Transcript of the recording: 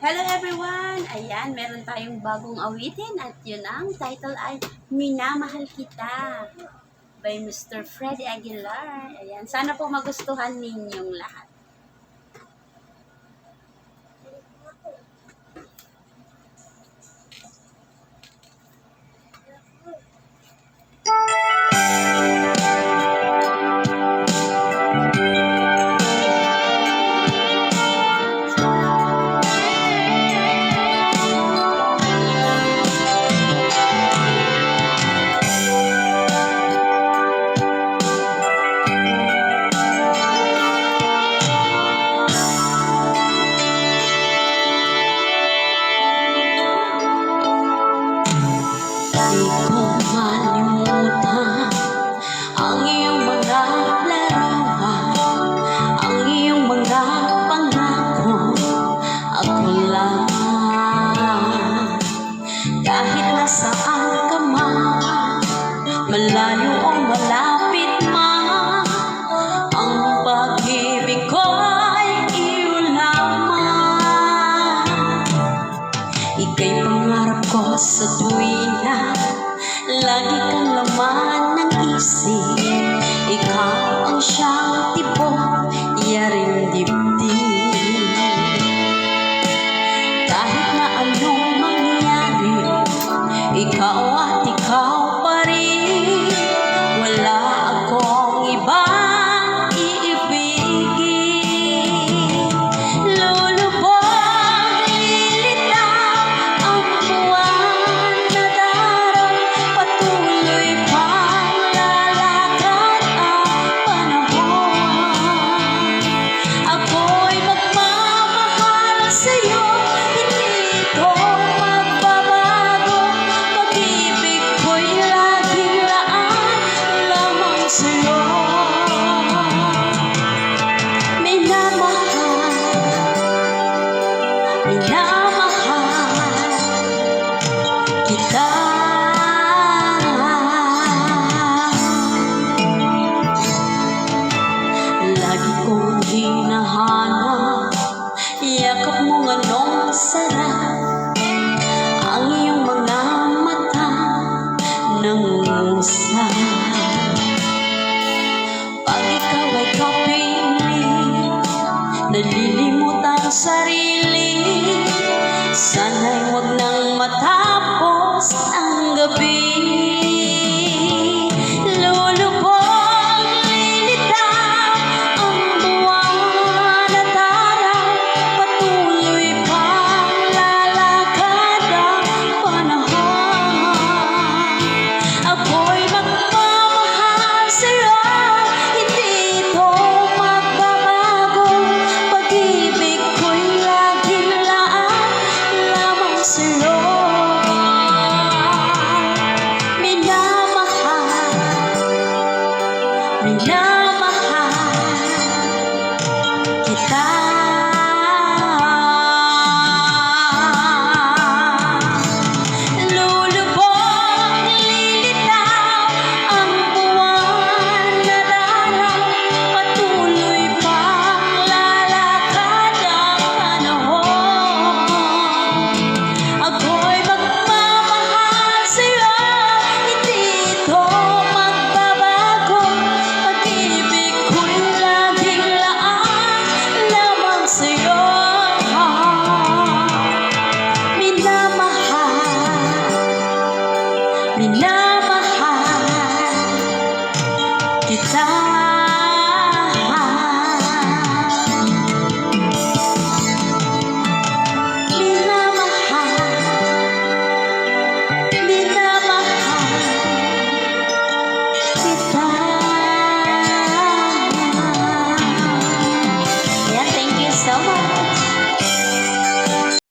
Hello everyone! Ayan, meron tayong bagong awitin at yun ang title ay Minamahal Kita by Mr. Freddy Aguilar. Ayan, sana po magustuhan ninyong lahat. Kahit nasaan ka man, malayo o malapit man, ang pag-ibig ko ay iyo lamang. Ika'y pangarap ko sa tuwina, lagi kang laman ng isip. Ikaw ang siyang tibok, yaring dibdib. Kahit na anong mangyari, ikaw at ikaw pa rin. Wala akong ibang iibigin. Lulubog, lilitaw ang buwan na daraw. Patuloy pang lalakad ang panahon. Ako'y magmamahal sa'yo, hindi ito magbabago. Pag-ibig ko'y laging laan lamang sa'yo. Minamahal, minamahal kita. Lagi kong hinahanap, yakap mong anong sarap. Ang iyong mga mata nangungusap. Pag ikaw ay kapiling, nalilimot ang sarili. Sana'y huwag nang matapos ang gabi. Lulubog, lilitaw ang buwan at araw. Patuloy pang lalakad ang panahon. Ako'y magmamahal sa'yo, hindi ito magbabago. Pag-ibig ko'y laging laan lamang sa'yo. Minamahal, minamahal kita. Lulubog, lilitaw ang buwan na daraw. Patuloy pang lalakad ang panahon. Ako'y magmamahal sa'yo, hindi ito magbabago. Pag-ibig ko'y laging laan lamang sa'yo. Minamahal, minamahal kita.